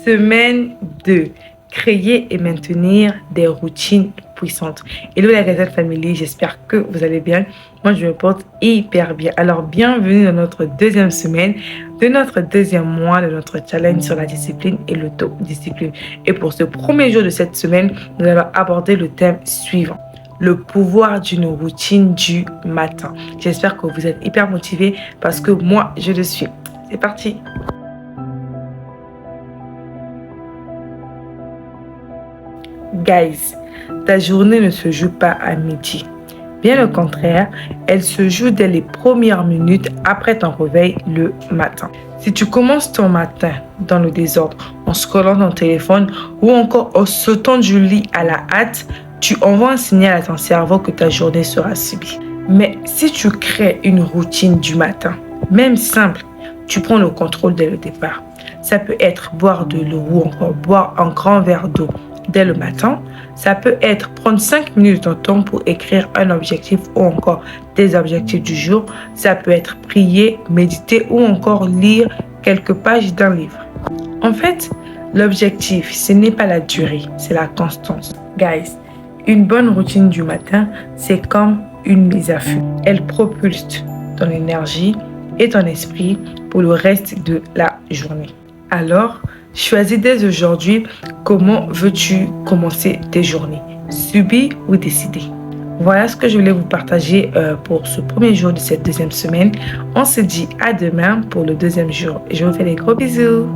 Semaine 2. Créer et maintenir des routines puissantes. Hello la Gazette Family, j'espère que vous allez bien. Moi, je me porte hyper bien. Alors, bienvenue dans notre deuxième semaine, de notre deuxième mois, de notre challenge sur la discipline et l'autodiscipline. Et pour ce premier jour de cette semaine, nous allons aborder le thème suivant. Le pouvoir d'une routine du matin. J'espère que vous êtes hyper motivés parce que moi, je le suis. C'est parti! Guys, ta journée ne se joue pas à midi. Bien au contraire, elle se joue dès les premières minutes après ton réveil le matin. Si tu commences ton matin dans le désordre, en scrollant ton téléphone ou encore en sautant du lit à la hâte, tu envoies un signal à ton cerveau que ta journée sera subie. Mais si tu crées une routine du matin, même simple, tu prends le contrôle dès le départ. Ça peut être boire de l'eau ou encore boire un grand verre d'eau dès le matin. Ça peut être prendre 5 minutes de ton temps pour écrire un objectif ou encore des objectifs du jour. Ça peut être prier, méditer ou encore lire quelques pages d'un livre. En fait, l'objectif, ce n'est pas la durée, c'est la constance. Guys, une bonne routine du matin, c'est comme une mise à feu. Elle propulse ton énergie et ton esprit pour le reste de la journée. Alors, choisis dès aujourd'hui comment veux-tu commencer tes journées, subi ou décidé. Voilà ce que je voulais vous partager pour ce premier jour de cette deuxième semaine. On se dit à demain pour le deuxième jour. Je vous fais des gros bisous.